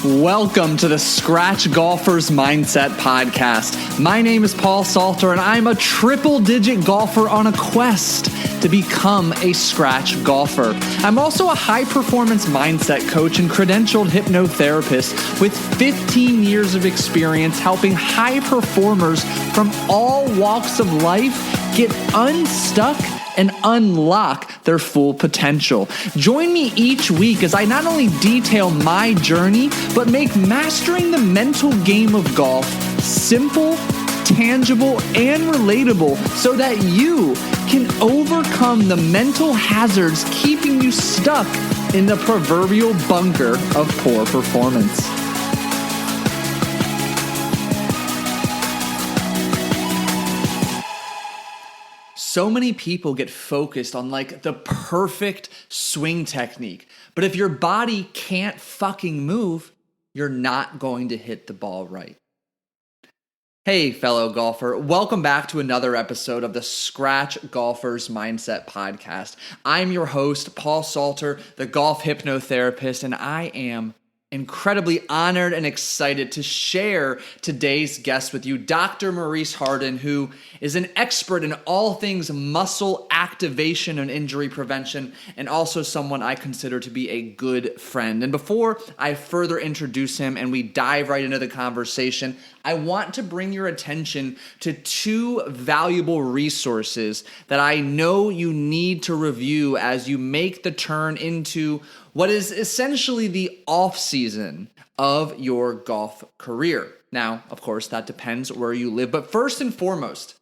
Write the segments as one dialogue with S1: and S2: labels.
S1: Welcome to the Scratch Golfer's Mindset Podcast. My name is Paul Salter, and I'm a triple-digit golfer on a quest to become a scratch golfer. I'm also a high-performance mindset coach and credentialed hypnotherapist with 15 years of experience helping high performers from all walks of life get unstuck and unlock their full potential. Join me each week as I not only detail my journey, but make mastering the mental game of golf simple, tangible, and relatable so that you can overcome the mental hazards keeping you stuck in the proverbial bunker of poor performance. So many people get focused on like the perfect swing technique. But if your body can't fucking move, you're not going to hit the ball right. Hey, fellow golfer, welcome back to another episode of the Scratch Golfer's Mindset Podcast. I'm your host, Paul Salter, the golf hypnotherapist, and I am incredibly honored and excited to share today's guest with you, Dr. Maurice Harden, who is an expert in all things muscle activation and injury prevention, and also someone I consider to be a good friend. And before I further introduce him and we dive right into the conversation, I want to bring your attention to two valuable resources that I know you need to review as you make the turn into what is essentially the off-season of your golf career. Now, of course, that depends where you live, but first and foremost,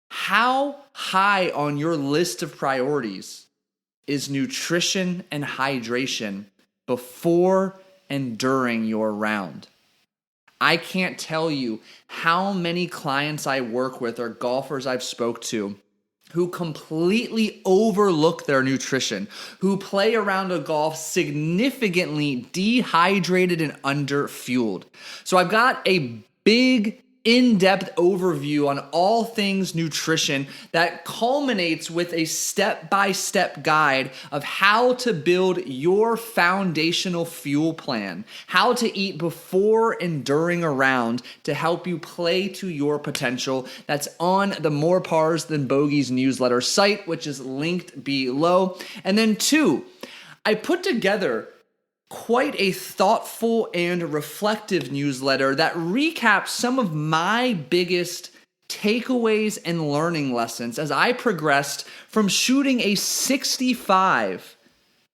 S1: how high on your list of priorities is nutrition and hydration before and during your round? I can't tell you how many clients I work with or golfers I've spoke to who completely overlook their nutrition, who play around a golf significantly dehydrated and underfueled. So I've got a big in-depth overview on all things nutrition that culminates with a step-by-step guide of how to build your foundational fuel plan, how to eat before and during a round to help you play to your potential. That's on the More Pars Than Bogeys newsletter site, which is linked below. And then two, I put together quite a thoughtful and reflective newsletter that recaps some of my biggest takeaways and learning lessons as I progressed from shooting a 65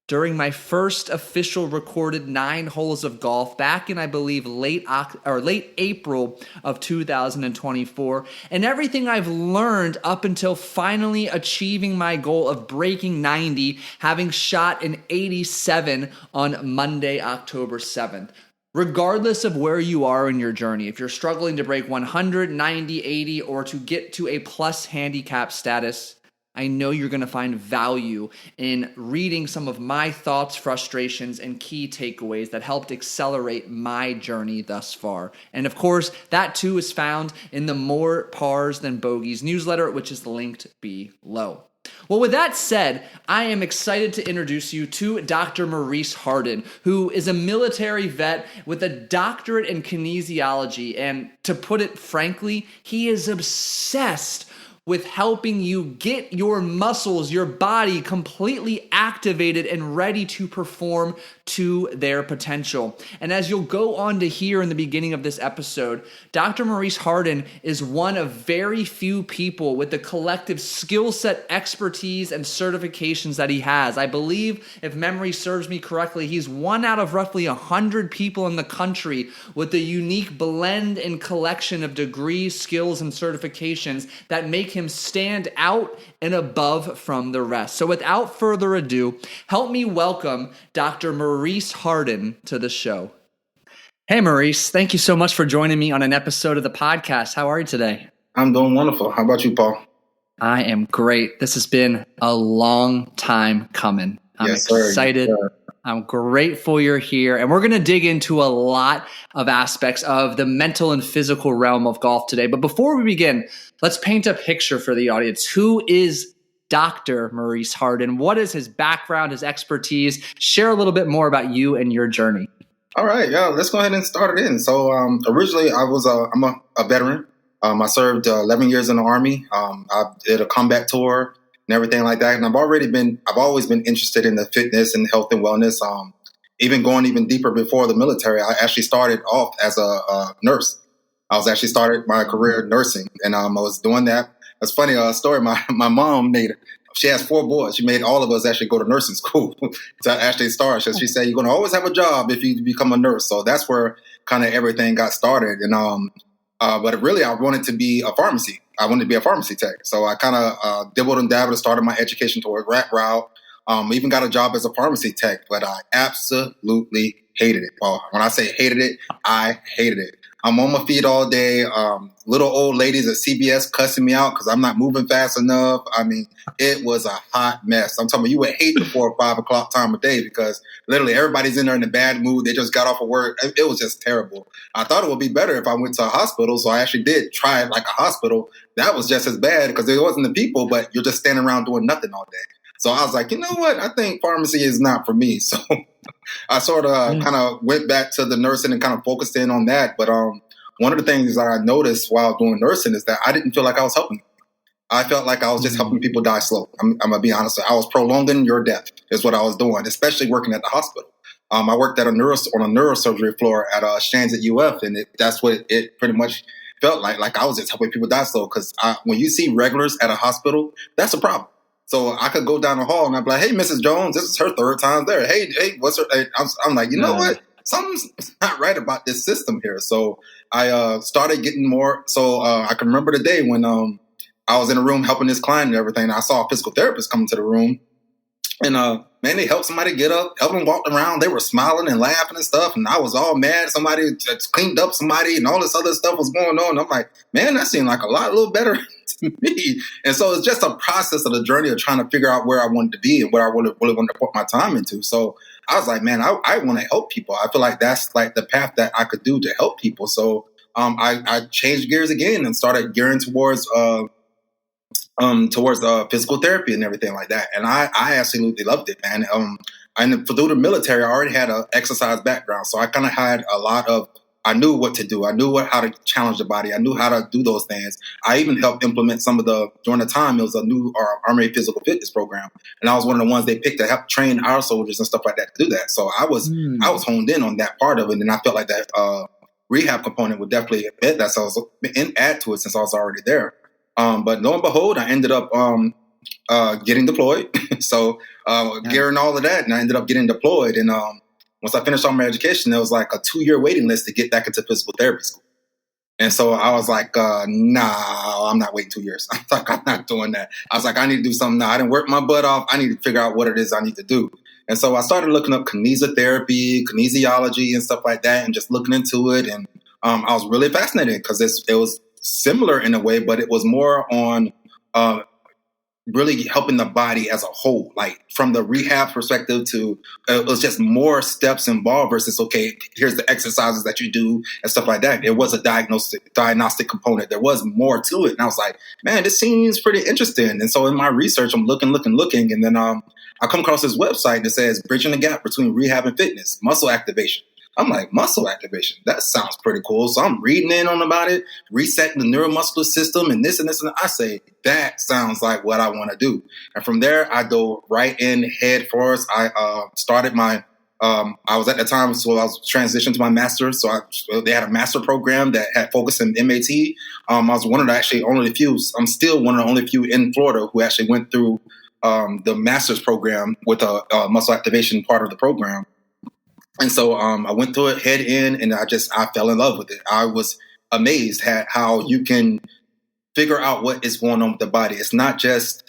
S1: during my first official recorded 9 holes of golf back in, I believe, late April of 2024, and everything I've learned up until finally achieving my goal of breaking 90, having shot an 87 on Monday, October 7th. Regardless of where you are in your journey, if you're struggling to break 100, 90, 80, or to get to a plus handicap status, I know you're going to find value in reading some of my thoughts, frustrations, and key takeaways that helped accelerate my journey thus far. And of course, that too is found in the More Pars Than Bogeys newsletter, which is linked below. Well, with that said, I am excited to introduce you to Dr. Maurice Harden, who is a military vet with a doctorate in kinesiology. And to put it frankly, he is obsessed with helping you get your muscles, your body completely activated and ready to perform to their potential. And as you'll go on to hear in the beginning of this episode, Dr. Maurice Harden is one of very few people with the collective skill set, expertise, and certifications that he has. I believe, if memory serves me correctly, he's one out of roughly 100 people in the country with the unique blend and collection of degrees, skills, and certifications that make him stand out and above from the rest. So without further ado, help me welcome Dr. Maurice Harden to the show. Hey, Maurice, thank you so much for joining me on an episode of the podcast. How are you today?
S2: I'm doing wonderful. How about you, Paul?
S1: I am great. This has been a long time coming. I'm excited. Yes, sir. I'm grateful you're here. And we're going to dig into a lot of aspects of the mental and physical realm of golf today. But before we begin, let's paint a picture for the audience. Who is Dr. Maurice Harden? What is his background, his expertise? Share a little bit more about you and your journey.
S2: All right, yeah, let's go ahead and start it in. So originally, I'm a veteran. I served 11 years in the Army. I did a combat tour and everything like that. And I've always been interested in the fitness and health and wellness. Even going even deeper before the military, I actually started off as a nurse. I was actually started my career nursing, and I was doing that. It's funny story. My mom made. She has 4 boys. She made all of us actually go to nursing school to actually start. So she said, "You're going to always have a job if you become a nurse." So that's where kind of everything got started. And but really, I wanted to be a pharmacy. I wanted to be a pharmacy tech. So I kind of dibbled and dabbled and started my education toward that route. Even got a job as a pharmacy tech, but I absolutely hated it. Well, when I say hated it, I hated it. I'm on my feet all day. Little old ladies at CBS cussing me out because I'm not moving fast enough. I mean, it was a hot mess. I'm talking about you would hate the 4 or 5 o'clock time of day because literally everybody's in there in a bad mood. They just got off of work. It was just terrible. I thought it would be better if I went to a hospital, so I actually did try it like a hospital. That was just as bad because it wasn't the people, but you're just standing around doing nothing all day. So I was like, you know what? I think pharmacy is not for me. So I sort of kind of went back to the nursing and kind of focused in on that. But one of the things that I noticed while doing nursing is that I didn't feel like I was helping. I felt like I was just helping people die slow. I'm going to be honest. I was prolonging your death is what I was doing, especially working at the hospital. I worked at on a neurosurgery floor at Shands at UF, and that's what it pretty much felt like. Like I was just helping people die slow because when you see regulars at a hospital, that's a problem. So I could go down the hall and I'd be like, "Hey, Mrs. Jones, this is her 3rd time there. Hey, what's her?" I'm like, you know what? Something's not right about this system here. So I started getting more. So I can remember the day when I was in a room helping this client and everything. And I saw a physical therapist come to the room. And man, they helped somebody get up, helped them walk around. They were smiling and laughing and stuff. And I was all mad. Somebody just cleaned up somebody and all this other stuff was going on. And I'm like, man, that seemed like a little better to me. And so it's just a process of the journey of trying to figure out where I wanted to be and what I really wanted to put my time into. So I was like, man, I want to help people. I feel like that's like the path that I could do to help people. So I changed gears again and started gearing towards physical therapy and everything like that. And I absolutely loved it, man. And through the military, I already had an exercise background. So I kind of had I knew what to do. I knew how to challenge the body. I knew how to do those things. I even helped implement during the time, it was a new Army physical fitness program. And I was one of the ones they picked to help train our soldiers and stuff like that to do that. So I was honed in on that part of it. And I felt like that rehab component would definitely add that. So I was add to it since I was already there. But lo and behold, I ended up getting deployed. So gearing all of that, and I ended up getting deployed. And once I finished all my education, there was like a 2-year waiting list to get back into physical therapy school. And so I was like, nah, I'm not waiting 2 years. I'm like, I'm not doing that. I was like, I need to do something now. I didn't work my butt off. I need to figure out what it is I need to do. And so I started looking up kinesiotherapy, kinesiology, and stuff like that, and just looking into it. And I was really fascinated because it was similar in a way, but it was more on really helping the body as a whole, like from the rehab perspective to it was just more steps involved versus, okay, here's the exercises that you do and stuff like that. It was a diagnostic component. There was more to it. And I was like, man, this seems pretty interesting. And so in my research, I'm looking. And then I come across this website that says Bridging the Gap Between Rehab and Fitness, Muscle Activation. I'm like, muscle activation, that sounds pretty cool. So I'm reading in on about it, resetting the neuromuscular system and this and this. And I say, that sounds like what I want to do. And from there, I go right in head first. I started I was at the time, so I was transitioning to my master's. So they had a master program that had focus in M.A.T. I was one of the actually only few. I'm still one of the only few in Florida who actually went through the master's program with a muscle activation part of the program. And so I went through it head in, and I fell in love with it. I was amazed at how you can figure out what is going on with the body. It's not just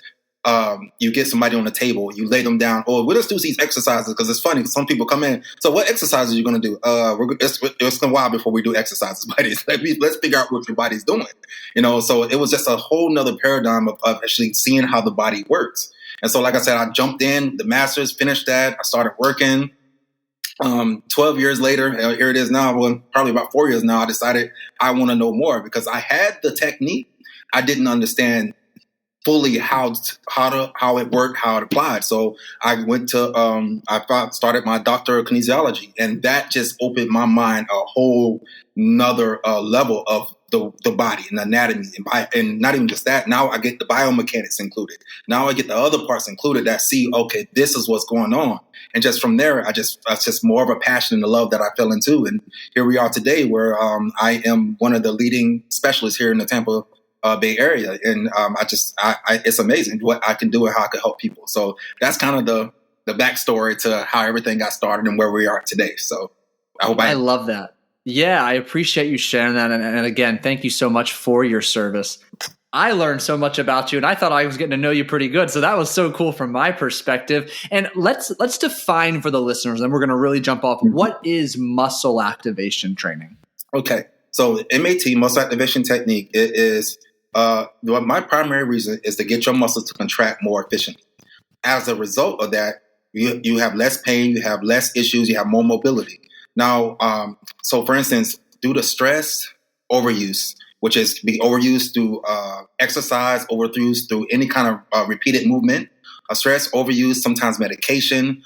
S2: you get somebody on the table, you lay them down, or let's do these exercises, because it's funny. Some people come in, so what exercises are you going to do? It's a while before we do exercises, buddies. Let's figure out what your body's doing. So it was just a whole nother paradigm of actually seeing how the body works. And so, like I said, I jumped in the master's, finished that. I started working. 12 years later, here it is now, well, probably about 4 years now, I decided I want to know more because I had the technique. I didn't understand fully how it worked, how it applied. So I went to started my doctorate of kinesiology, and that just opened my mind a whole another level of the body and anatomy and not even just that. Now I get the biomechanics included. Now I get the other parts included that see, okay, this is what's going on. And just from there, it's just more of a passion and a love that I fell into. And here we are today where I am one of the leading specialists here in the Tampa Bay area. And it's amazing what I can do and how I can help people. So that's kind of the backstory to how everything got started and where we are today. So
S1: I love that. Yeah, I appreciate you sharing that. And again, thank you so much for your service. I learned so much about you, and I thought I was getting to know you pretty good. So that was so cool from my perspective. And let's define for the listeners, and we're going to really jump off. What is muscle activation training?
S2: Okay. So M.A.T, muscle activation technique, it is my primary reason is to get your muscles to contract more efficiently. As a result of that, you have less pain, you have less issues, you have more mobility. Now, so for instance, due to stress, overuse, which is be overused through exercise, overused through any kind of repeated movement, stress, overuse, sometimes medication,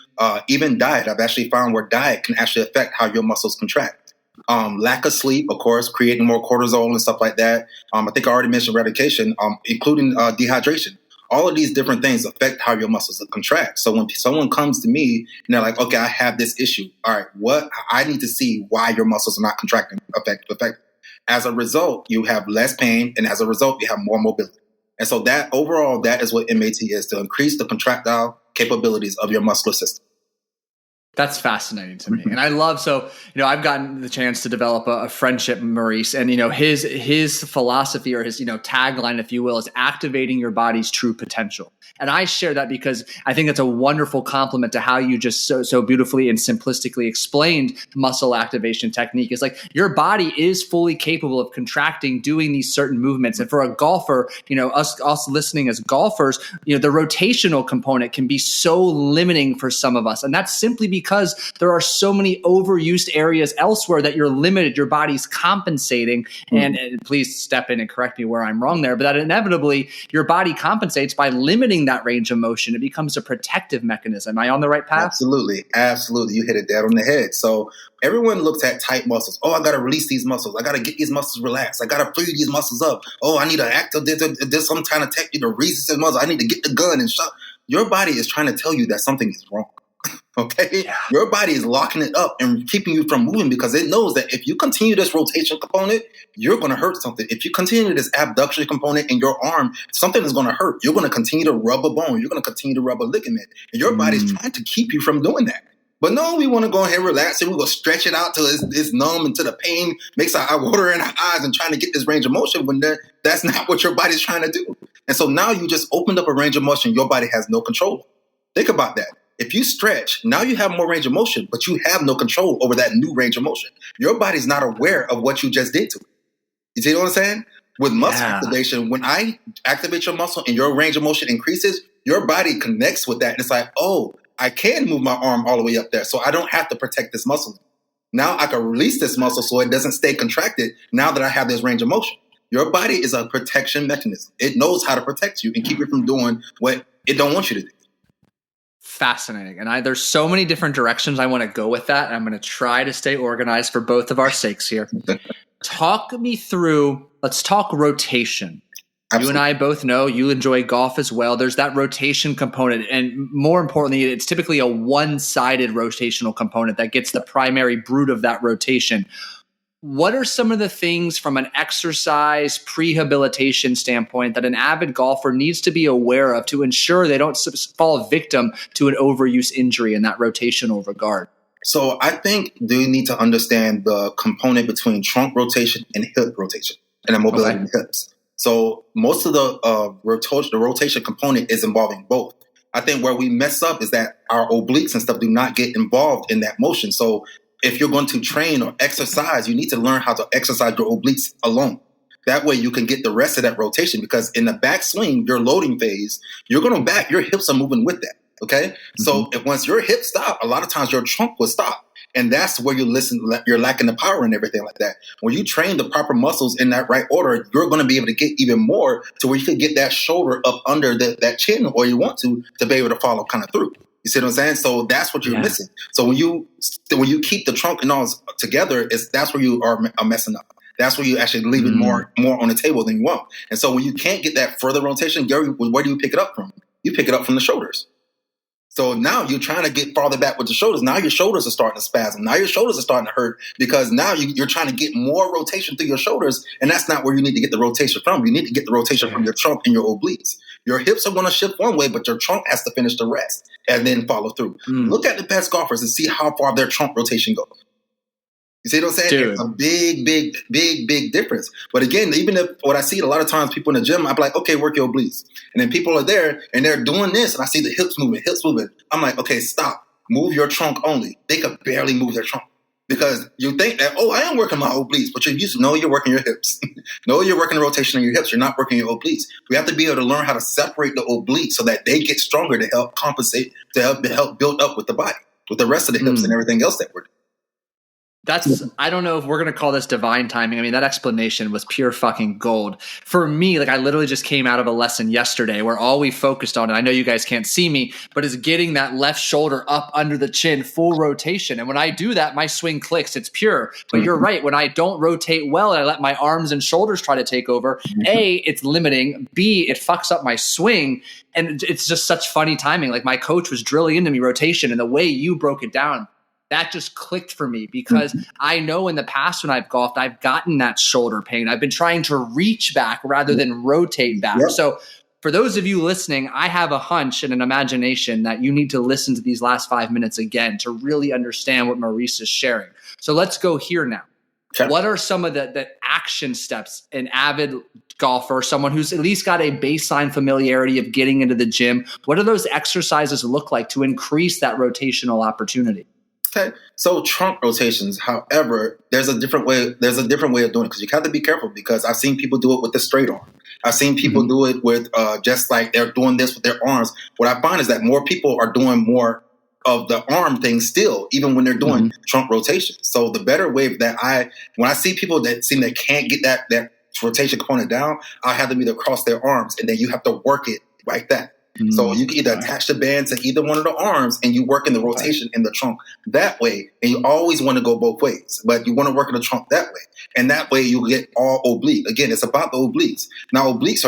S2: even diet. I've actually found where diet can actually affect how your muscles contract. Lack of sleep, of course, creating more cortisol and stuff like that. I think I already mentioned medication, including dehydration. All of these different things affect how your muscles contract. So when someone comes to me and they're like, okay, I have this issue. All right, I need to see why your muscles are not contracting effectively. As a result, you have less pain, and as a result, you have more mobility. And so that overall, that is what M.A.T is, to increase the contractile capabilities of your muscular system.
S1: That's fascinating to me. And I love, so, I've gotten the chance to develop a friendship, Maurice, and, his philosophy or his, tagline, if you will, is activating your body's true potential. And I share that because I think it's a wonderful compliment to how you just so beautifully and simplistically explained muscle activation technique. It's like your body is fully capable of contracting, doing these certain movements. And for a golfer, us listening as golfers, the rotational component can be so limiting for some of us. And that's simply because there are so many overused areas elsewhere that you're limited, your body's compensating. And please step in and correct me where I'm wrong there, but that inevitably your body compensates by limiting that range of motion. It becomes a protective mechanism. Am I on the right path?
S2: Absolutely. Absolutely. You hit it dead on the head. So everyone looks at tight muscles. Oh, I got to release these muscles. I got to get these muscles relaxed. I got to free these muscles up. Oh, I need to there's some kind of technique to release these muscles. I need to get the gun and shot. Your body is trying to tell you that something is wrong. Okay, yeah. Your body is locking it up and keeping you from moving because it knows that if you continue this rotation component, you're going to hurt something. If you continue this abduction component in your arm, something is going to hurt. You're going to continue to rub a bone. You're going to continue to rub a ligament. And your body's trying to keep you from doing that. But no, we want to go ahead and relax and we're going to stretch it out till it's numb until the pain makes our water in our eyes and trying to get this range of motion when that's not what your body's trying to do. And so now you just opened up a range of motion your body has no control. Think about that. If you stretch, now you have more range of motion, but you have no control over that new range of motion. Your body's not aware of what you just did to it. You see what I'm saying? With muscle activation, when I activate your muscle and your range of motion increases, your body connects with that. And it's like, oh, I can move my arm all the way up there, so I don't have to protect this muscle. Now I can release this muscle so it doesn't stay contracted now that I have this range of motion. Your body is a protection mechanism. It knows how to protect you and keep you from doing what it don't want you to do.
S1: Fascinating. And there's so many different directions I want to go with that. And I'm going to try to stay organized for both of our sakes here. Talk me through, let's talk rotation. Absolutely. You and I both know you enjoy golf as well. There's that rotation component. And more importantly, it's typically a one-sided rotational component that gets the primary bruit of that rotation. What are some of the things from an exercise prehabilitation standpoint that an avid golfer needs to be aware of to ensure they don't fall victim to an overuse injury in that rotational regard?
S2: So I think they need to understand the component between trunk rotation and hip rotation and the mobility in the hips. So most of the rotation component is involving both. I think where we mess up is that our obliques and stuff do not get involved in that motion. So if you're going to train or exercise, you need to learn how to exercise your obliques alone. That way you can get the rest of that rotation because in the backswing, your loading phase, you're going to back, your hips are moving with that. Okay. So if once your hips stop, a lot of times your trunk will stop. And that's where you're lacking the power and everything like that. When you train the proper muscles in that right order, you're going to be able to get even more to where you can get that shoulder up under that chin where you want to be able to follow kind of through. You see what I'm saying? So that's what you're missing. So when you keep the trunk and all together, that's where you are messing up. That's where you actually leaving more on the table than you want. And so when you can't get that further rotation, where do you pick it up from? You pick it up from the shoulders. So now you're trying to get farther back with the shoulders. Now your shoulders are starting to spasm. Now your shoulders are starting to hurt because now you're trying to get more rotation through your shoulders, and that's not where you need to get the rotation from. You need to get the rotation from your trunk and your obliques. Your hips are going to shift one way, but your trunk has to finish the rest and then follow through. Look at the best golfers and see how far their trunk rotation goes. You see what I'm saying?
S1: Dude.
S2: It's a big difference. But again, even if what I see a lot of times people in the gym, I'm like, okay, work your obliques. And then people are there and they're doing this and I see the hips moving. I'm like, okay, stop. Move your trunk only. They could barely move their trunk because you think that, I am working my obliques, but you're working your hips. No, you're working the rotation on your hips. You're not working your obliques. We have to be able to learn how to separate the obliques so that they get stronger to help compensate, to help build up with the body, with the rest of the hips and everything else that we're doing.
S1: I don't know if we're going to call this divine timing. I mean, that explanation was pure fucking gold. For me, like I literally just came out of a lesson yesterday where all we focused on, and I know you guys can't see me, but is getting that left shoulder up under the chin, full rotation. And when I do that, my swing clicks. It's pure. But you're right. When I don't rotate well and I let my arms and shoulders try to take over, A, it's limiting. B, it fucks up my swing. And it's just such funny timing. Like my coach was drilling into me rotation, and the way you broke it down, that just clicked for me because I know in the past when I've golfed, I've gotten that shoulder pain. I've been trying to reach back rather than rotate back.
S2: Yep.
S1: So for those of you listening, I have a hunch and an imagination that you need to listen to these last 5 minutes again to really understand what Maurice is sharing. So let's go here now. Okay. What are some of the action steps an avid golfer, someone who's at least got a baseline familiarity of getting into the gym? What do those exercises look like to increase that rotational opportunity?
S2: Okay, so trunk rotations. However, there's a different way. There's a different way of doing it because you have to be careful. Because I've seen people do it with the straight arm. I've seen people do it with just like they're doing this with their arms. What I find is that more people are doing more of the arm thing still, even when they're doing trunk rotations. So the better way that when I see people that seem they can't get that rotation component down, I have them either cross their arms and then you have to work it like that. So you can either attach the band to either one of the arms and you work in the rotation in the trunk that way. And you always want to go both ways, but you want to work in the trunk that way. And that way you get all oblique. Again, it's about the obliques. Now, obliques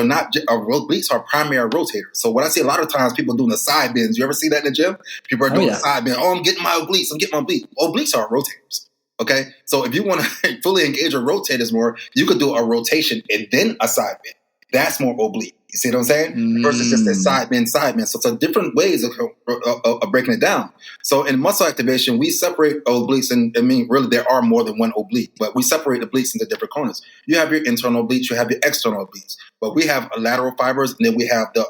S2: are primary rotators. So what I see a lot of times people doing the side bends. You ever see that in the gym? People are doing the side bend. I'm getting my obliques. Obliques are rotators. Okay. So if you want to fully engage your rotators more, you could do a rotation and then a side bend. That's more oblique. You see what I'm saying? Versus just that side bend. So it's different ways of breaking it down. So in muscle activation, we separate obliques, and I mean, really, there are more than one oblique, but we separate the obliques into different corners. You have your internal obliques, you have your external obliques, but we have lateral fibers, and then we have the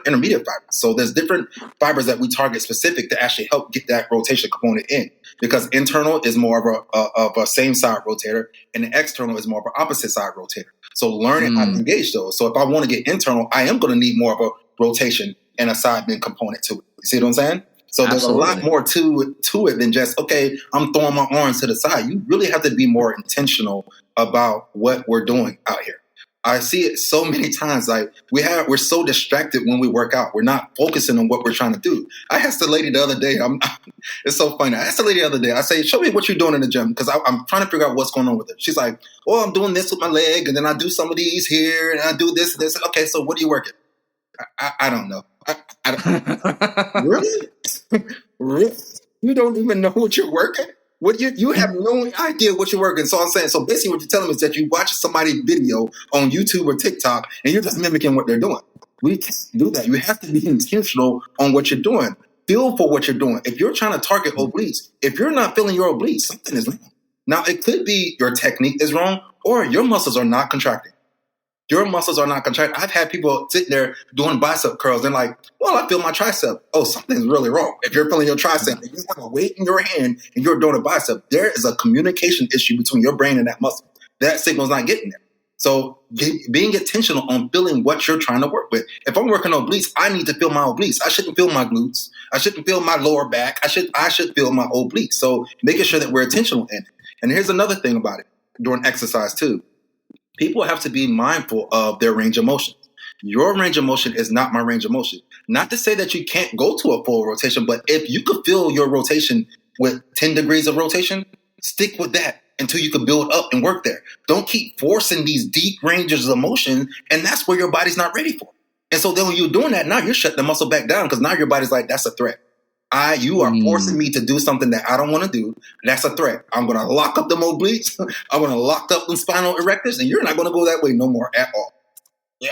S2: intermediate fibers. So there's different fibers that we target specific to actually help get that rotation component in, because internal is more of a same side rotator, and the external is more of an opposite side rotator. So learning how to engage those. So if I want to get internal, I am going to need more of a rotation and a side bend component to it. You see what I'm saying? So there's a lot more to it than just, okay, I'm throwing my arms to the side. You really have to be more intentional about what we're doing out here. I see it so many times. Like we're so distracted when we work out. We're not focusing on what we're trying to do. I asked the lady the other day. It's so funny. I asked the lady the other day. I say, "Show me what you're doing in the gym," because I'm trying to figure out what's going on with it. She's like, "Oh, I'm doing this with my leg, and then I do some of these here, and I do this and this." Okay, so what are you working? I don't know. I don't, really? Really? You don't even know what you're working? What you have no idea what you're working. So I'm saying, so basically what you're telling me is that you watch somebody's video on YouTube or TikTok and you're just mimicking what they're doing. We can't do that. You have to be intentional on what you're doing. Feel for what you're doing. If you're trying to target obliques, if you're not feeling your obliques, something is wrong. Now, it could be your technique is wrong or your muscles are not contracting. Your muscles are not contracting. I've had people sit there doing bicep curls and like, well, I feel my tricep. Oh, something's really wrong. If you're feeling your tricep, if you have a weight in your hand and you're doing a bicep, there is a communication issue between your brain and that muscle. That signal's not getting there. So being intentional on feeling what you're trying to work with. If I'm working on obliques, I need to feel my obliques. I shouldn't feel my glutes. I shouldn't feel my lower back. I should feel my obliques. So making sure that we're intentional in it. And here's another thing about it during exercise too. People have to be mindful of their range of motion. Your range of motion is not my range of motion. Not to say that you can't go to a full rotation, but if you could feel your rotation with 10 degrees of rotation, stick with that until you can build up and work there. Don't keep forcing these deep ranges of motion, and that's where your body's not ready for. And so then when you're doing that, now you're shutting the muscle back down because now your body's like, that's a threat. You are forcing me to do something that I don't want to do. That's a threat. I'm going to lock up the obliques. I'm going to lock up the spinal erectors, and you're not going to go that way no more at all.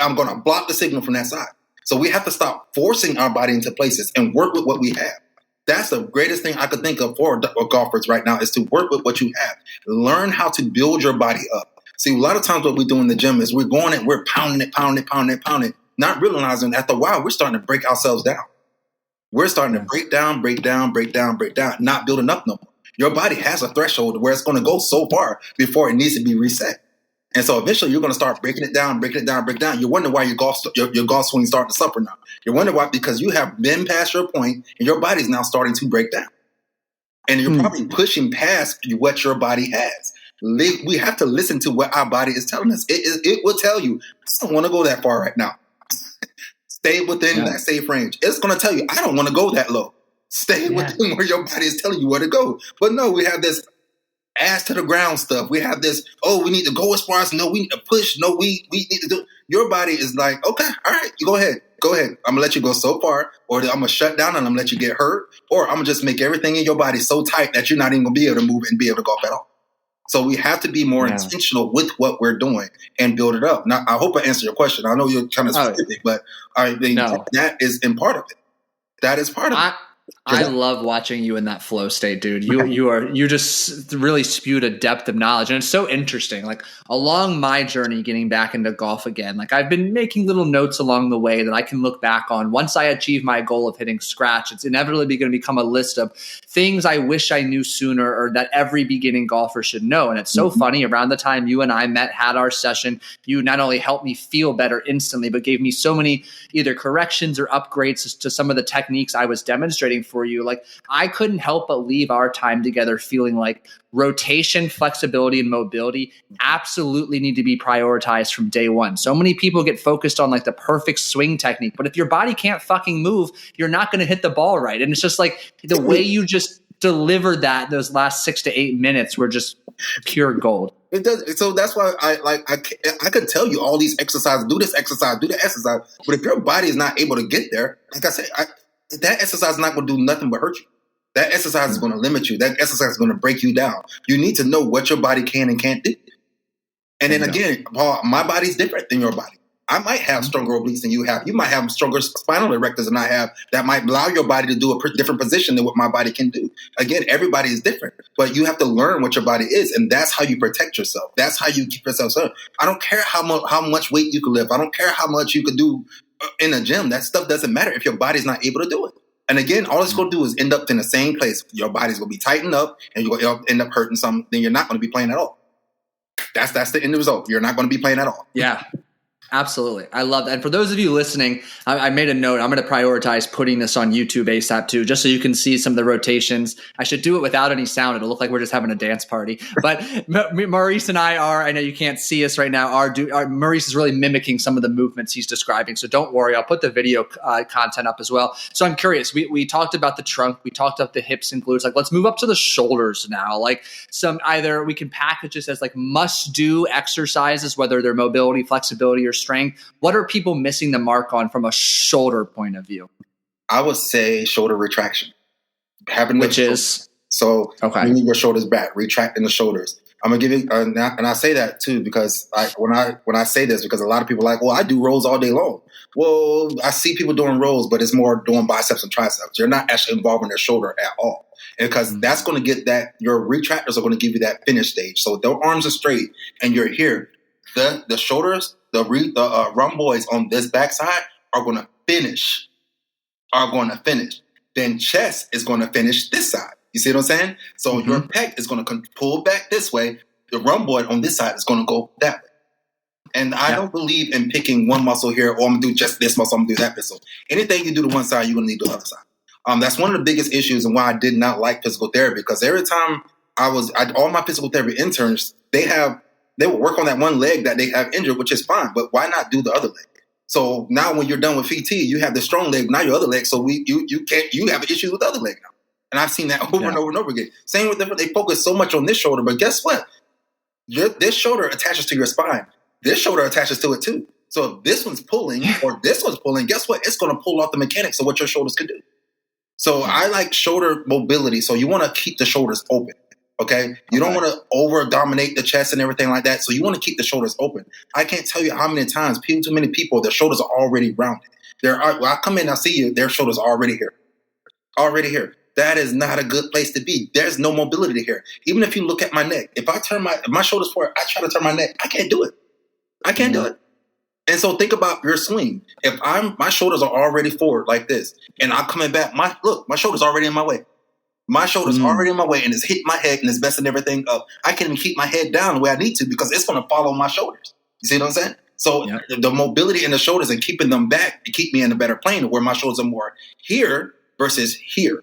S2: I'm going to block the signal from that side. So we have to stop forcing our body into places and work with what we have. That's the greatest thing I could think of for golfers right now is to work with what you have. Learn how to build your body up. See, a lot of times what we do in the gym is we're going and we're pounding it, not realizing after a while we're starting to break ourselves down. We're starting to break down, not building up no more. Your body has a threshold where it's going to go so far before it needs to be reset. And so eventually you're going to start breaking it down. You wonder why your golf swing is starting to suffer now. You wonder why, because you have been past your point and your body's now starting to break down. And you're probably pushing past what your body has. We have to listen to what our body is telling us. It will tell you, I don't want to go that far right now. Stay within that safe range. It's going to tell you, I don't want to go that low. Stay within where your body is telling you where to go. But no, we have this ass to the ground stuff. We have this, we need to go as far as, no, we need to push. No, we need to do. Your body is like, okay, all right, you go ahead. I'm going to let you go so far, or I'm going to shut down and I'm going to let you get hurt, or I'm going to just make everything in your body so tight that you're not even going to be able to move and be able to golf at all. So we have to be more intentional with what we're doing and build it up. Now, I hope I answered your question. I know you're kind of specific, but I mean, that is in part of it. That is part of it.
S1: I love watching you in that flow state, dude. You just really spewed a depth of knowledge, and it's so interesting. Like along my journey getting back into golf again, like I've been making little notes along the way that I can look back on. Once I achieve my goal of hitting scratch, it's inevitably going to become a list of things I wish I knew sooner or that every beginning golfer should know. And it's so funny, around the time you and I met, had our session, you not only helped me feel better instantly, but gave me so many either corrections or upgrades to some of the techniques I was demonstrating for you. Like I couldn't help but leave our time together feeling like rotation, flexibility, and mobility absolutely need to be prioritized from day one. So many people get focused on like the perfect swing technique, but if your body can't fucking move, you're not going to hit the ball right. And it's just like the way you just delivered that, those last 6 to 8 minutes were just pure gold.
S2: It does. So that's why I could tell you all these exercises, do this exercise, do the exercise. But if your body is not able to get there, like I said, that exercise is not going to do nothing but hurt you. That exercise is going to limit you. That exercise is going to break you down. You need to know what your body can and can't do. And then again, Paul, my body's different than your body. I might have stronger obliques than you have. You might have stronger spinal erectors than I have that might allow your body to do a different position than what my body can do. Again, everybody is different, but you have to learn what your body is, and that's how you protect yourself. That's how you keep yourself safe. I don't care how much weight you can lift. I don't care how much you can do in a gym. That stuff doesn't matter if your body's not able to do it. And again, all it's going to do is end up in the same place. Your body's going to be tightened up, and you're going to end up hurting something. Then you're not going to be playing at all. That's the end result. You're not going to be playing at all.
S1: Yeah. Absolutely. I love that. And for those of you listening, I made a note. I'm going to prioritize putting this on YouTube ASAP too, just so you can see some of the rotations. I should do it without any sound. It'll look like we're just having a dance party. But Maurice and I know you can't see us right now. Maurice is really mimicking some of the movements he's describing. So don't worry. I'll put the video content up as well. So I'm curious. We talked about the trunk. We talked about the hips and glutes. Like, let's move up to the shoulders now. Like either we can package this as like must do exercises, whether they're mobility, flexibility, or strength. What are people missing the mark on from a shoulder point of view?
S2: I would say shoulder retraction.
S1: Which is?
S2: So moving your shoulders back, retracting the shoulders. I'm going to give you, and I say that too, because when I say this, because a lot of people are like, well, I do rows all day long. Well, I see people doing rows, but it's more doing biceps and triceps. You're not actually involving their shoulder at all. Because that's going to get that, your retractors are going to give you that finish stage. So their arms are straight and you're here. The shoulders, the rhomboids on this backside are going to finish. Then chest is going to finish this side. You see what I'm saying? So your pec is going to pull back this way. The rhomboid on this side is going to go that way. And I don't believe in picking one muscle here, or I'm gonna do just this muscle, I'm gonna do that muscle. Anything you do to one side, you're gonna need the other side. That's one of the biggest issues and why I did not like physical therapy, because every time all my physical therapy interns, they would work on that one leg that they have injured, which is fine, but why not do the other leg? So now when you're done with PT, you have the strong leg, now your other leg, so you have an issue with the other leg now. And I've seen that over and over and over again. Same with they focus so much on this shoulder, but guess what? This shoulder attaches to your spine. This shoulder attaches to it too. So if this one's pulling or this one's pulling, guess what? It's going to pull off the mechanics of what your shoulders can do. So I like shoulder mobility. So you want to keep the shoulders open. Okay. You don't want to over dominate the chest and everything like that. So you want to keep the shoulders open. I can't tell you how many times too many people, their shoulders are already rounded. When I come in, I see you, their shoulders are already here. Already here. That is not a good place to be. There's no mobility here. Even if you look at my neck, if I turn my shoulders forward, I try to turn my neck, I can't do it. I can't do it. And so think about your swing. If my shoulders are already forward like this, and I'm coming back, my shoulder's already in my way. My shoulder's already in my way, and it's hitting my head, and it's messing everything up. I can't even keep my head down the way I need to because it's going to follow my shoulders. You see what I'm saying? So the mobility in the shoulders and keeping them back to keep me in a better plane where my shoulders are more here versus here.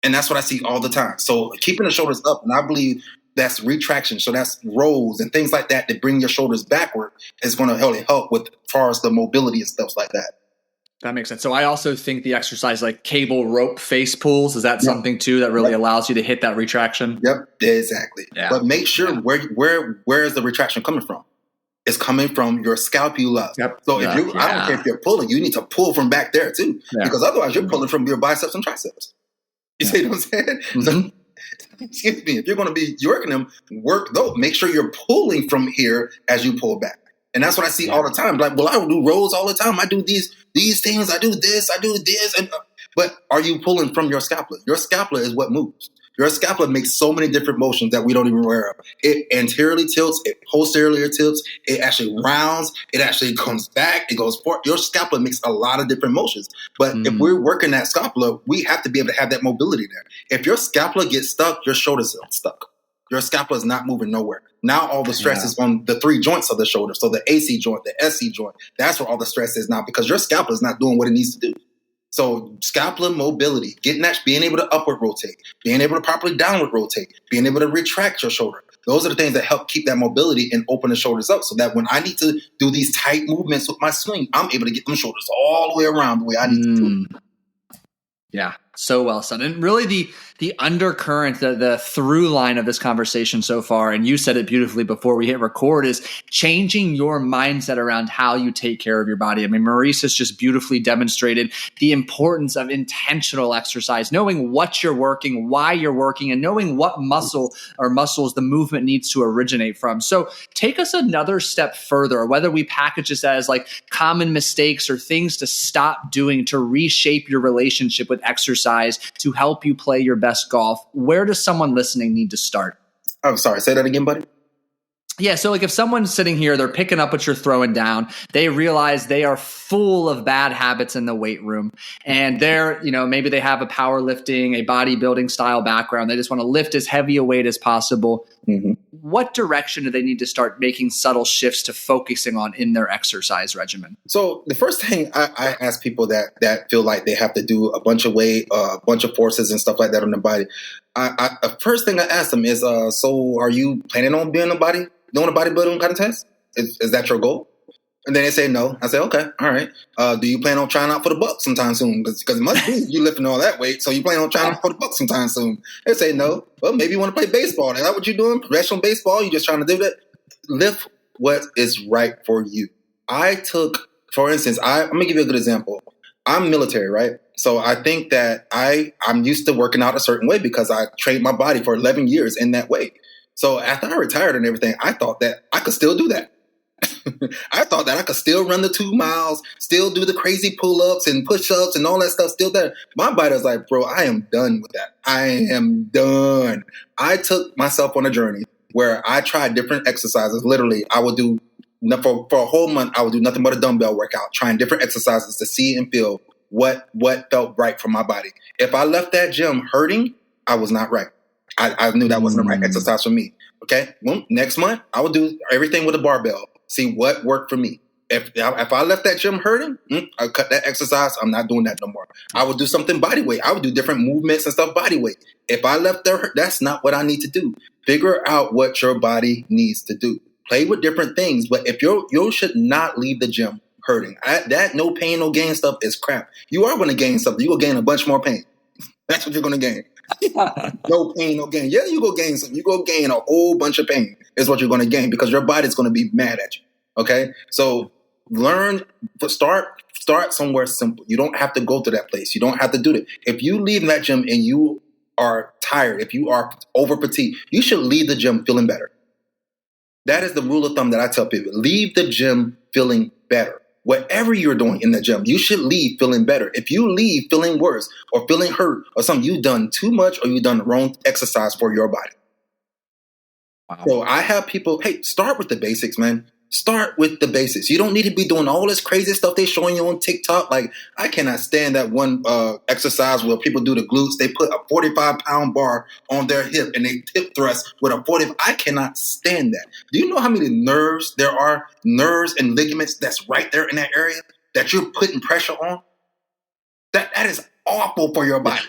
S2: And that's what I see all the time. So keeping the shoulders up, and I believe that's retraction. So that's rolls and things like that bring your shoulders backward is going to help with as far as the mobility and stuff like that.
S1: That makes sense. So I also think the exercise like cable rope face pulls, is that something too that really allows you to hit that retraction?
S2: Yep, exactly. Yeah. But make sure where is the retraction coming from? It's coming from your scapula. Yep. So if I don't care if you're pulling, you need to pull from back there too, because otherwise you're pulling from your biceps and triceps. You see what I'm saying? Mm-hmm. So, excuse me. If you're going to be working them, make sure you're pulling from here as you pull back. And that's what I see all the time. Like, well, I do rolls all the time. I do these things. I do this. But are you pulling from your scapula? Your scapula is what moves. Your scapula makes so many different motions that we don't even aware of. It anteriorly tilts. It posteriorly tilts. It actually rounds. It actually comes back. It goes forward. Your scapula makes a lot of different motions. But if we're working that scapula, we have to be able to have that mobility there. If your scapula gets stuck, your shoulders are stuck. Your scapula is not moving nowhere. Now all the stress is on the three joints of the shoulder. So the AC joint, the SC joint, that's where all the stress is now because your scapula is not doing what it needs to do. So scapula mobility, being able to upward rotate, being able to properly downward rotate, being able to retract your shoulder. Those are the things that help keep that mobility and open the shoulders up so that when I need to do these tight movements with my swing, I'm able to get them shoulders all the way around the way I need to do it.
S1: Yeah, so well said. And really the undercurrent, the through line of this conversation so far, and you said it beautifully before we hit record, is changing your mindset around how you take care of your body. I mean, Maurice has just beautifully demonstrated the importance of intentional exercise, knowing what you're working, why you're working, and knowing what muscle or muscles the movement needs to originate from. So take us another step further, whether we package this as like common mistakes or things to stop doing to reshape your relationship with exercise to help you play your best golf. Where does someone listening need to start?
S2: I'm sorry, say that again, buddy.
S1: Yeah, so like if someone's sitting here, they're picking up what you're throwing down, they realize they are full of bad habits in the weight room, and they're, maybe they have a powerlifting, a bodybuilding style background. They just want to lift as heavy a weight as possible. Mm-hmm. What direction do they need to start making subtle shifts to focusing on in their exercise regimen?
S2: So the first thing I ask people that feel like they have to do a bunch of weight, a bunch of forces and stuff like that on their body, the first thing I ask them is, so are you planning on doing a bodybuilding contest? Is that your goal? And then they say no. I say, okay, all right. Do you plan on trying out for the bucks sometime soon? Because it must be you lifting all that weight, so you plan on trying out for the bucks sometime soon. They say no. Well, maybe you want to play baseball. Is that what you're doing? Professional baseball? You just trying to do that? Lift what is right for you. For instance, I'm going to give you a good example. I'm military, right? So I think that I'm used to working out a certain way because I trained my body for 11 years in that way. So after I retired and everything, I thought that I could still do that. I thought that I could still run the 2 miles, still do the crazy pull-ups and push-ups and all that stuff still there. My body was like, bro, I am done with that. I am done. I took myself on a journey where I tried different exercises. Literally, I would do, for a whole month, I would do nothing but a dumbbell workout, trying different exercises to see and feel what felt right for my body. If I left that gym hurting, I was not right. I knew that wasn't the right exercise for me. Okay. Well, next month, I would do everything with a barbell. See what worked for me. If I left that gym hurting, I cut that exercise. I'm not doing that no more. I would do something body weight. I would do different movements and stuff body weight. If I left there, that's not what I need to do. Figure out what your body needs to do. Play with different things, but if you should not leave the gym hurting. That no pain, no gain stuff is crap. You are going to gain something. You will gain a bunch more pain. That's what you're going to gain. No pain, no gain. Yeah, you go gain something. You go gain a whole bunch of pain is what you're going to gain because your body's going to be mad at you. Okay? So start somewhere simple. You don't have to go to that place. You don't have to do that. If you leave that gym and you are tired, if you are over fatigued, you should leave the gym feeling better. That is the rule of thumb that I tell people. Leave the gym feeling better. Whatever you're doing in the gym, you should leave feeling better. If you leave feeling worse or feeling hurt or something, you've done too much or you've done the wrong exercise for your body. Wow. So I have people, hey, start with the basics, man. Start with the basics. You don't need to be doing all this crazy stuff they're showing you on TikTok. Like, I cannot stand that one exercise where people do the glutes. They put a 45-pound bar on their hip and they hip thrust with a 40. I cannot stand that. Do you know how many nerves there are, nerves and ligaments that's right there in that area that you're putting pressure on? That is awful for your body.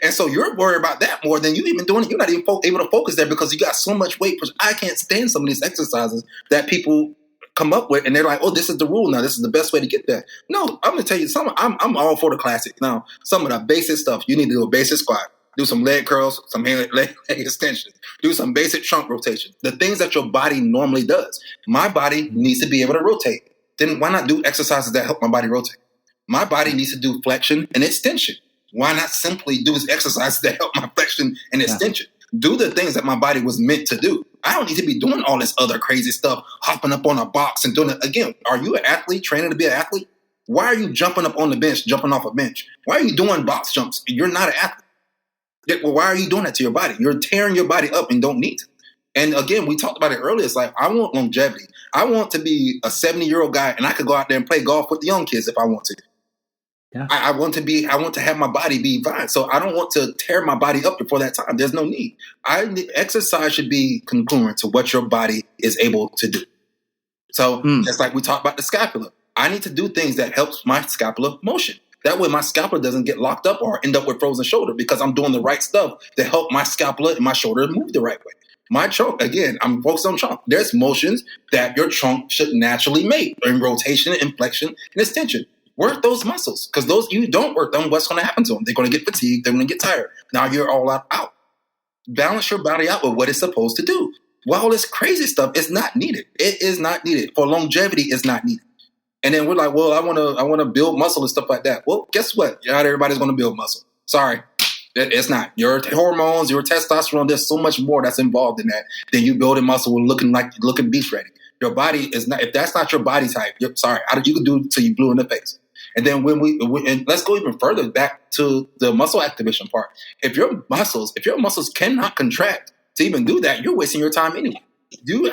S2: And so you're worried about that more than you even doing it. You're not even able to focus there because you got so much weight. I can't stand some of these exercises that people come up with, and they're like, "Oh, this is the rule now. This is the best way to get there." No, I'm gonna tell you something. I'm all for the classics. Now, some of the basic stuff you need to do a basic squat, do some leg curls, some leg extensions, do some basic trunk rotation. The things that your body normally does. My body needs to be able to rotate. Then why not do exercises that help my body rotate? My body needs to do flexion and extension. Why not simply do exercises that help my flexion and extension? Do the things that my body was meant to do. I don't need to be doing all this other crazy stuff, hopping up on a box and doing it. Again, are you an athlete, training to be an athlete? Why are you jumping up on the bench, jumping off a bench? Why are you doing box jumps? You're not an athlete. Well, why are you doing that to your body? You're tearing your body up and don't need to. And again, we talked about it earlier. It's like, I want longevity. I want to be a 70-year-old guy and I could go out there and play golf with the young kids if I want to. Yeah. I want to have my body be fine. So I don't want to tear my body up before that time. There's no need. Exercise should be congruent to what your body is able to do. So just like we talked about the scapula, I need to do things that helps my scapula motion. That way my scapula doesn't get locked up or end up with frozen shoulder because I'm doing the right stuff to help my scapula and my shoulder move the right way. My trunk, again, I'm focused on trunk. There's motions that your trunk should naturally make in rotation and flexion and extension. Work those muscles because those you don't work them. What's going to happen to them? They're going to get fatigued. They're going to get tired. Now you're all out. Balance your body out with what it's supposed to do. All this crazy stuff is not needed. It is not needed for longevity. It's not needed. And then we're like, well, I want to build muscle and stuff like that. Well, guess what? Not everybody's going to build muscle. Sorry, it's not. Your hormones, your testosterone. There's so much more that's involved in that than you building muscle and looking beach ready. Your body is not. If that's not your body type, sorry. You can do it till you blue in the face. And then and let's go even further back to the muscle activation part. If your muscles cannot contract to even do that, you're wasting your time anyway.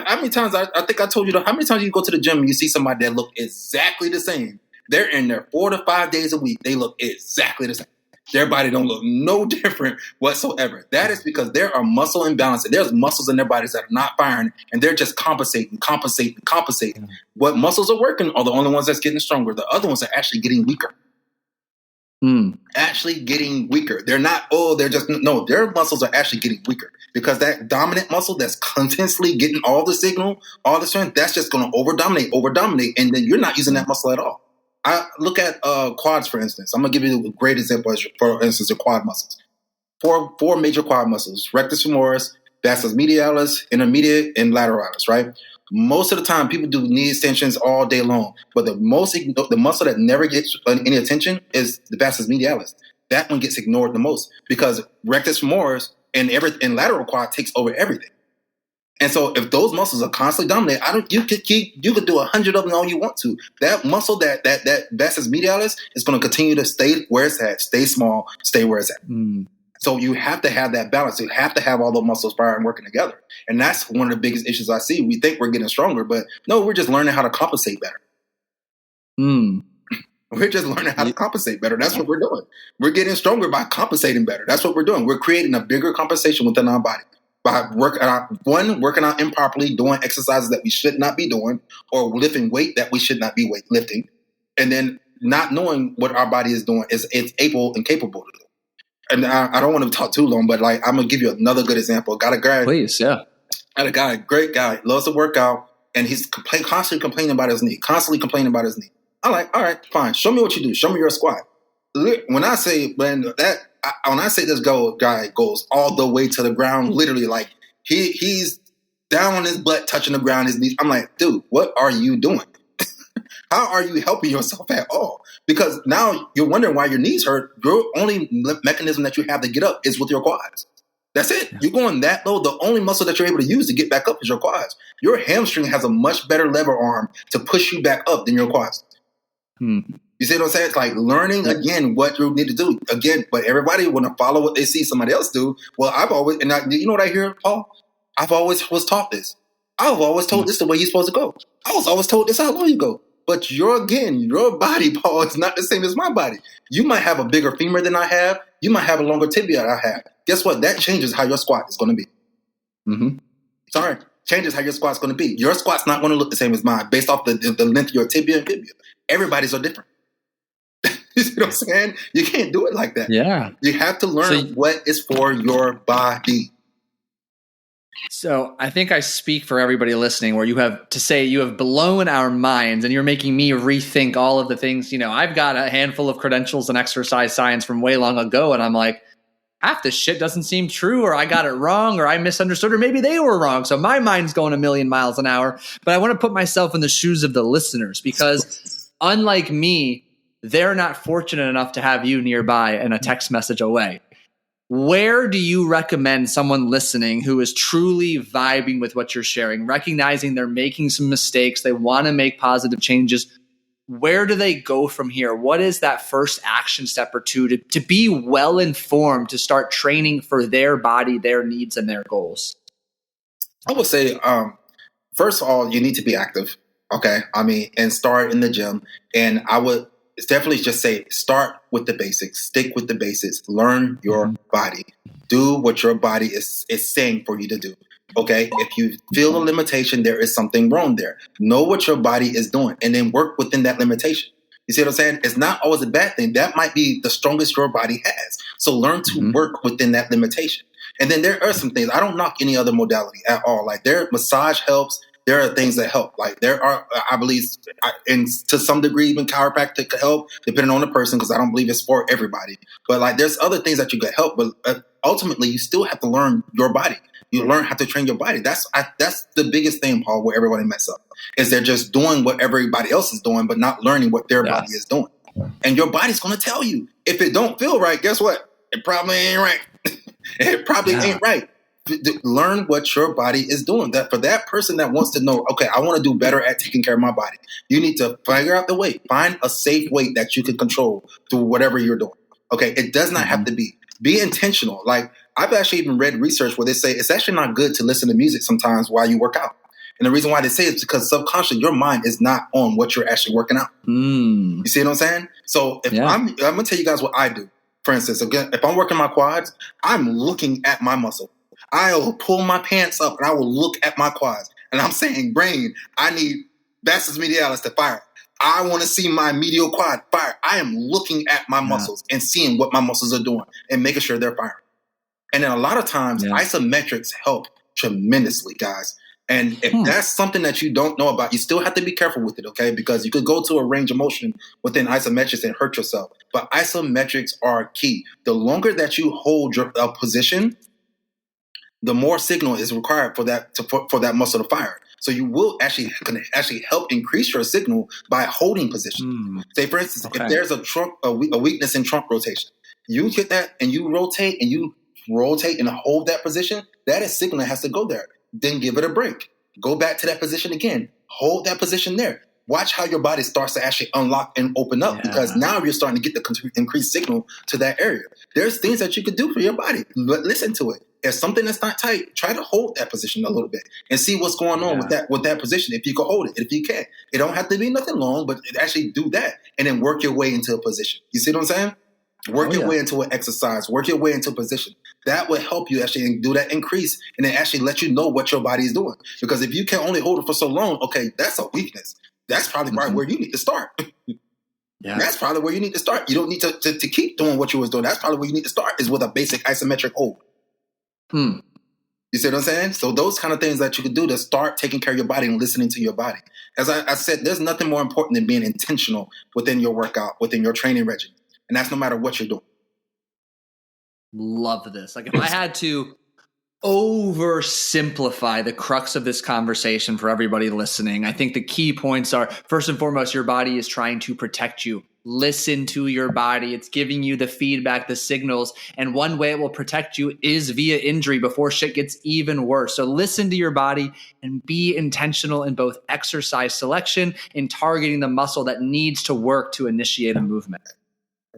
S2: How many times I think I told you how many times you go to the gym and you see somebody that look exactly the same? They're in there 4 to 5 days a week. They look exactly the same. Their body don't look no different whatsoever. That is because there are muscle imbalance. There's muscles in their bodies that are not firing, and they're just compensating. What muscles are working are the only ones that's getting stronger. The other ones are actually getting weaker. Actually getting weaker. They're not, their muscles are actually getting weaker because that dominant muscle that's continuously getting all the signal, all the strength, that's just going to over-dominate, and then you're not using that muscle at all. I look at quads, for instance. I'm going to give you a great example, for instance, your quad muscles. Four major quad muscles: rectus femoris, vastus medialis, intermediate, and lateralis, right? Most of the time, people do knee extensions all day long, but the muscle that never gets any attention is the vastus medialis. That one gets ignored the most because rectus femoris and lateral quad takes over everything. And so if those muscles are constantly dominant, you could do 100 of them all you want to. That muscle, that vastus medialis is going to continue to stay where it's at, stay small, stay where it's at. So you have to have that balance. You have to have all the muscles firing and working together. And that's one of the biggest issues I see. We think we're getting stronger, but no, we're just learning how to compensate better. We're just learning how to compensate better. That's what we're doing. We're getting stronger by compensating better. That's what we're doing. We're creating a bigger compensation within our body. by working out improperly, doing exercises that we should not be doing, or lifting weight that we should not be lifting, and then not knowing what our body is doing is it's able and capable to do. And I don't want to talk too long, but like I'm gonna give you another good example. Got a guy,
S1: Please, yeah.
S2: Got a guy, great guy, loves to work out, and he's constantly complaining about his knee. I'm like, all right, fine. Show me what you do. Show me your squat. When I say this guy goes all the way to the ground, literally, like he's down on his butt, touching the ground, his knees. I'm like, dude, what are you doing? How are you helping yourself at all? Because now you're wondering why your knees hurt. Your only mechanism that you have to get up is with your quads. That's it. You're going that low. The only muscle that you're able to use to get back up is your quads. Your hamstring has a much better lever arm to push you back up than your quads. You see what I'm saying? It's like learning again what you need to do again. But everybody want to follow what they see somebody else do. Well, you know what I hear, Paul? I've always was taught this. I've always told this the way you're supposed to go. I was always told this how low you go. But your body, Paul, is not the same as my body. You might have a bigger femur than I have. You might have a longer tibia than I have. Guess what? That changes how your squat is going to be. Sorry. Changes how your squat's going to be. Your squat's not going to look the same as mine based off the length of your tibia and fibula. Everybody's are different. You see what I'm saying? You can't do it like that.
S1: Yeah.
S2: You have to learn what is for your body.
S1: So I think I speak for everybody listening where you have blown our minds and you're making me rethink all of the things. You know, I've got a handful of credentials in exercise science from way long ago. And I'm like, half this shit doesn't seem true, or I got it wrong, or I misunderstood, or maybe they were wrong. So my mind's going a million miles an hour. But I want to put myself in the shoes of the listeners because unlike me, they're not fortunate enough to have you nearby and a text message away. Where do you recommend someone listening who is truly vibing with what you're sharing, recognizing they're making some mistakes, they want to make positive changes? Where do they go from here? What is that first action step or two to be well informed, to start training for their body, their needs, and their goals?
S2: I would say, first of all, you need to be active. Okay. And start in the gym. And I would definitely just say, start with the basics, stick with the basics, learn your body, do what your body is saying for you to do. Okay. If you feel a limitation, there is something wrong there. Know what your body is doing and then work within that limitation. You see what I'm saying? It's not always a bad thing. That might be the strongest your body has. So learn to work within that limitation. And then there are some things. I don't knock any other modality at all. Like massage helps. There are things that help. Like there are, I believe, and to some degree, even chiropractic could help, depending on the person, because I don't believe it's for everybody. But like, there's other things that you could help. But ultimately, you still have to learn your body. You learn how to train your body. That's the biggest thing, Paul, where everybody mess up, is they're just doing what everybody else is doing, but not learning what their body is doing. And your body's going to tell you. If it don't feel right, guess what? It probably ain't right. It probably ain't right. Learn what your body is doing. That for that person that wants to know, okay, I want to do better at taking care of my body, you need to figure out the weight. Find a safe weight that you can control through whatever you're doing. Okay, it does not have to be intentional. Like I've actually even read research where they say it's actually not good to listen to music sometimes while you work out. And the reason why they say it is because subconsciously your mind is not on what you're actually working out. You see what I'm saying? So if I'm going to tell you guys what I do. For instance, again, if I'm working my quads, I'm looking at my muscle. I'll pull my pants up and I will look at my quads. And I'm saying, brain, I need vastus medialis to fire. I want to see my medial quad fire. I am looking at my muscles and seeing what my muscles are doing and making sure they're firing. And then a lot of times, isometrics help tremendously, guys. And if that's something that you don't know about, you still have to be careful with it, okay? Because you could go to a range of motion within isometrics and hurt yourself. But isometrics are key. The longer that you hold your position, the more signal is required for that muscle to fire. So you will actually help increase your signal by holding position. Say, for instance, if there's a weakness in trunk rotation, you hit that and you rotate and hold that position, that is signal that has to go there. Then give it a break. Go back to that position again. Hold that position there. Watch how your body starts to actually unlock and open up because now you're starting to get the increased signal to that area. There's things that you could do for your body. Listen to it. If something that's not tight, try to hold that position a little bit and see what's going on with that position. If you can hold it, if you can't, it don't have to be nothing long, but actually do that and then work your way into a position. You see what I'm saying? Work your way into an exercise. Work your way into a position. That will help you actually do that increase and then actually let you know what your body is doing. Because if you can only hold it for so long, okay, that's a weakness. That's probably right where you need to start.
S1: Yeah.
S2: That's probably where you need to start. You don't need to keep doing what you was doing. That's probably where you need to start is with a basic isometric hold. You see what I'm saying? So those kind of things that you could do to start taking care of your body and listening to your body. As I said, there's nothing more important than being intentional within your workout, within your training regimen. And that's no matter what you're doing.
S1: Love this. Like if I had to oversimplify the crux of this conversation for everybody listening, I think the key points are, first and foremost, your body is trying to protect you. Listen to your body. It's giving you the feedback, the signals. And one way it will protect you is via injury before shit gets even worse. So listen to your body and be intentional in both exercise selection and targeting the muscle that needs to work to initiate a movement.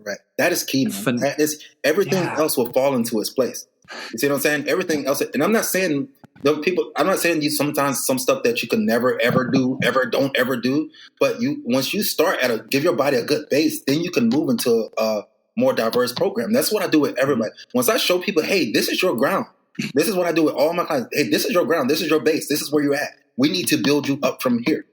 S2: Right. That is key. That is, everything else will fall into its place. You see what I'm saying? Everything else. And I'm not saying you sometimes some stuff that you can never, ever do, don't ever do. But once you start give your body a good base, then you can move into a more diverse program. That's what I do with everybody. Once I show people, hey, this is your ground. This is what I do with all my clients. Hey, this is your ground. This is your base. This is where you're at. We need to build you up from here.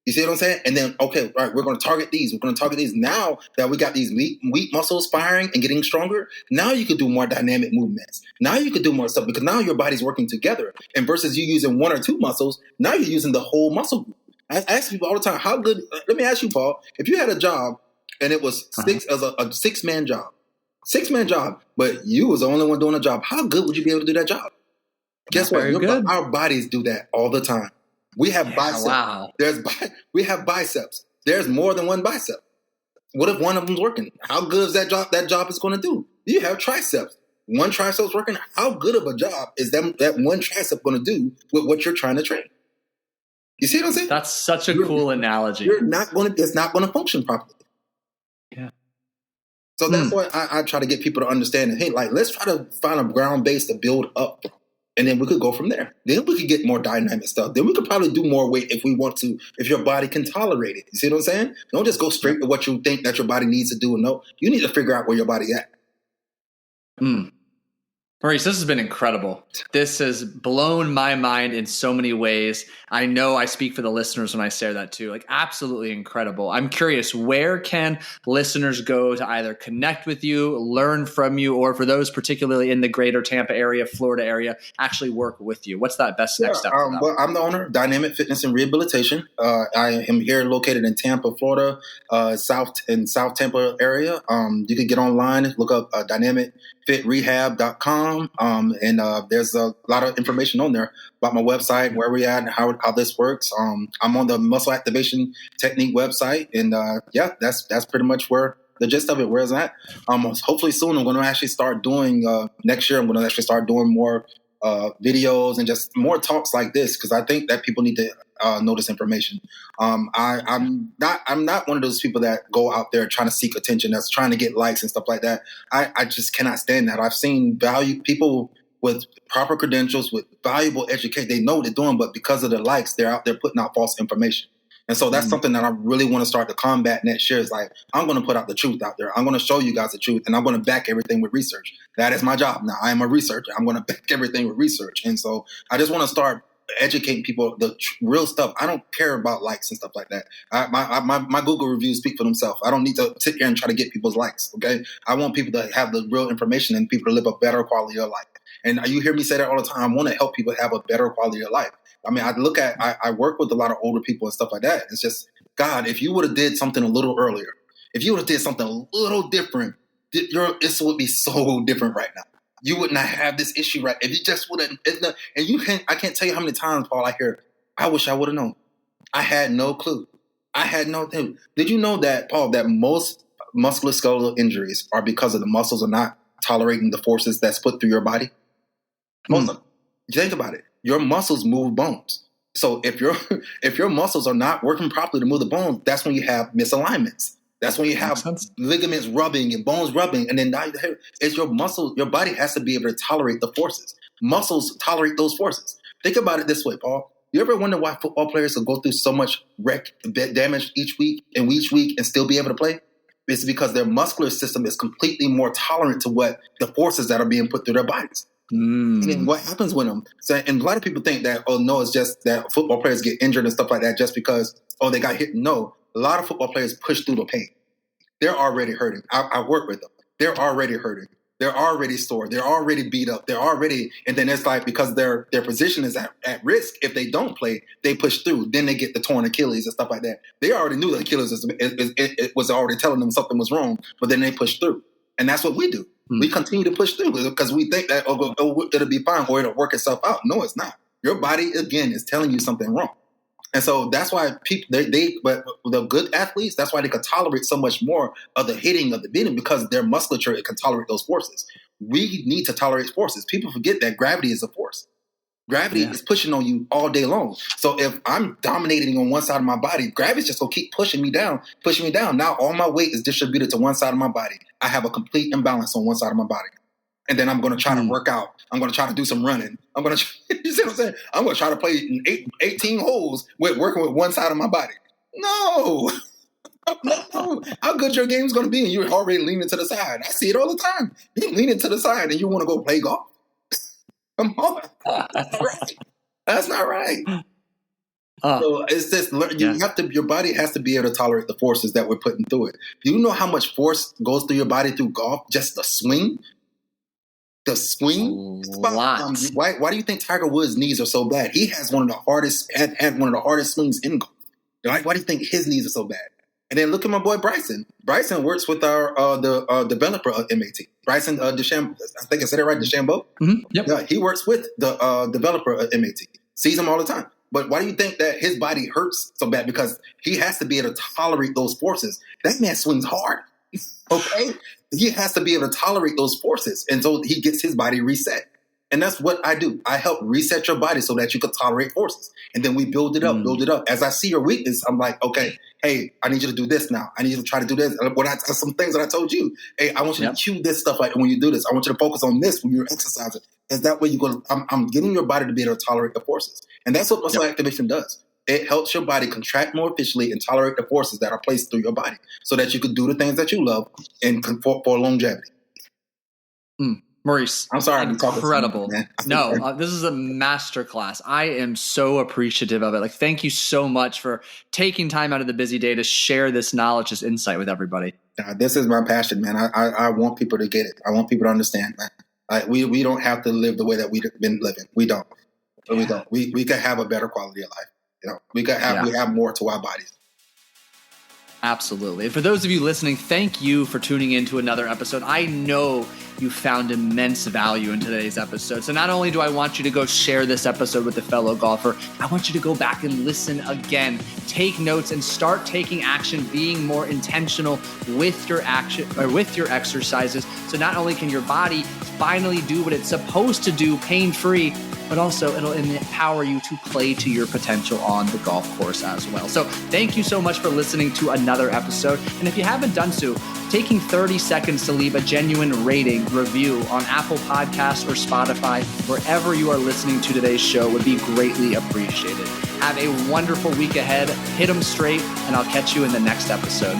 S2: You see what I'm saying? And then, okay, all right, we're going to target these. We're going to target these. Now that we got these weak muscles firing and getting stronger, now you could do more dynamic movements. Now you could do more stuff because now your body's working together. And versus you using one or two muscles, now you're using the whole muscle group. I ask people all the time, how good, let me ask you, Paul, if you had a job and it was a six-man job, but you was the only one doing the job, how good would you be able to do that job? Guess what? Our bodies do that all the time. We have biceps.
S1: Wow.
S2: We have biceps. There's more than one bicep. What if one of them's working? How good is that job is going to do? You have triceps. One tricep's working. How good of a job is that one tricep going to do with what you're trying to train? You see what I'm saying?
S1: That's such a cool analogy.
S2: It's not going to function properly.
S1: Yeah.
S2: So that's what I try to get people to understand. Hey, like, let's try to find a ground base to build up from. And then we could go from there. Then we could get more dynamic stuff. Then we could probably do more weight if we want to, if your body can tolerate it. You see what I'm saying? Don't just go straight to what you think that your body needs to do. No, you need to figure out where your body at.
S1: Maurice, this has been incredible. This has blown my mind in so many ways. I know I speak for the listeners when I say that too. Like, absolutely incredible. I'm curious, where can listeners go to either connect with you, learn from you, or for those particularly in the greater Tampa area, Florida area, actually work with you? What's that best next step?
S2: Well, I'm the owner of Dynamic Fitness and Rehabilitation. I am here located in Tampa, Florida, South Tampa area. You can get online, look up dynamicfitrehab.com. And there's a lot of information on there about my website, where we're at, and how this works. I'm on the muscle activation technique website, and that's pretty much where the gist of it, where it's at. Hopefully soon I'm going to actually start doing next year. I'm going to actually start doing more videos and just more talks like this, because I think that people need to know this information. I'm not one of those people that go out there trying to seek attention, that's trying to get likes and stuff like that. I just cannot stand that. I've seen people with proper credentials, with valuable education, they know what they're doing, but because of the likes, they're out there putting out false information. And so that's something that I really want to start to combat next year. Is like, I'm going to put out the truth out there. I'm going to show you guys the truth, and I'm going to back everything with research. That is my job now. I am a researcher. I'm going to back everything with research. And so I just want to start educating people the real stuff. I don't care about likes and stuff like that. My Google reviews speak for themselves. I don't need to sit here and try to get people's likes. Okay, I want people to have the real information and people to live a better quality of life. And you hear me say that all the time. I want to help people have a better quality of life. I mean, I work with a lot of older people and stuff like that. It's just, God, if you would have did something a little earlier, if you would have did something a little different, this would be so different right now. You would not have this issue, right? If you just would have, I can't tell you how many times, Paul, I hear, I wish I would have known. I had no clue. I had no clue. Did you know that, Paul, that most musculoskeletal injuries are because of the muscles are not tolerating the forces that's put through your body? Most of them. Think about it. Your muscles move bones. So if your muscles are not working properly to move the bones, that's when you have misalignments. That's when you have ligaments rubbing and bones rubbing. And then now it's your muscle. Your body has to be able to tolerate the forces. Muscles tolerate those forces. Think about it this way, Paul. You ever wonder why football players will go through so much damage each week and still be able to play? It's because their muscular system is completely more tolerant to what the forces that are being put through their bodies. And then what happens with them? So, and a lot of people think that, oh, no, it's just that football players get injured and stuff like that just because, oh, they got hit. No, a lot of football players push through the pain. They're already hurting. I work with them. They're already hurting. They're already sore. They're already beat up. They're already, and then it's like because their position is at risk. If they don't play, they push through. Then they get the torn Achilles and stuff like that. They already knew the Achilles it was already telling them something was wrong, but then they push through. And that's what we do. We continue to push through because we think that it'll be fine or it'll work itself out. No, it's not. Your body, again, is telling you something wrong. And so that's why people, but the good athletes, that's why they can tolerate so much more of the hitting, of the beating, because their musculature, it can tolerate those forces. We need to tolerate forces. People forget that gravity is a force. Gravity is pushing on you all day long. So if I'm dominating on one side of my body, gravity's just going to keep pushing me down. Now all my weight is distributed to one side of my body. I have a complete imbalance on one side of my body. And then I'm going to try to work out. I'm going to try to do some running. I'm going to, you see what I'm saying? I'm going to try to play 18 holes with working with one side of my body. No. No. How good your game's going to be and you're already leaning to the side. I see it all the time. You're leaning to the side and you want to go play golf. Come on. That's not right. That's not right. So it's just, your body has to be able to tolerate the forces that we're putting through it. Do you know how much force goes through your body through golf? Just the swing? The swing? Why do you think Tiger Woods' knees are so bad? He has one of the hardest, had one of the hardest swings in golf. Why do you think his knees are so bad? And then look at my boy Bryson. Bryson works with the developer of M.A.T. Bryson DeChambeau. I think I said it right, DeChambeau?
S1: Mm-hmm. Yep.
S2: Yeah, he works with the developer of M.A.T. Sees him all the time. But why do you think that his body hurts so bad? Because he has to be able to tolerate those forces. That man swings hard. Okay? He has to be able to tolerate those forces. And so he gets his body reset. And that's what I do. I help reset your body so that you can tolerate forces. And then we build it up. As I see your weakness, I'm like, okay, hey, I need you to do this now. I need you to try to do this. Some things that I told you. Hey, I want you to cue this stuff like when you do this. I want you to focus on this when you're exercising. Is that way I'm getting your body to be able to tolerate the forces. And that's what muscle activation does. It helps your body contract more efficiently and tolerate the forces that are placed through your body so that you can do the things that you love and for longevity.
S1: Maurice,
S2: I'm sorry.
S1: Incredible. This is a masterclass. I am so appreciative of it. Like, thank you so much for taking time out of the busy day to share this knowledge, this insight with everybody.
S2: This is my passion, man. I want people to get it. I want people to understand, man. We don't have to live the way that we've been living. We don't. We don't. We can have a better quality of life. We have more to our bodies.
S1: Absolutely. And for those of you listening, thank you for tuning in to another episode. I know you found immense value in today's episode. So not only do I want you to go share this episode with a fellow golfer, I want you to go back and listen again, take notes, and start taking action, being more intentional with your action or with your exercises. So not only can your body finally do what it's supposed to do pain-free, but also it'll empower you to play to your potential on the golf course as well. So thank you so much for listening to another episode. And if you haven't done so, taking 30 seconds to leave a genuine rating review on Apple Podcasts or Spotify, wherever you are listening to today's show, would be greatly appreciated. Have a wonderful week ahead. Hit them straight, and I'll catch you in the next episode.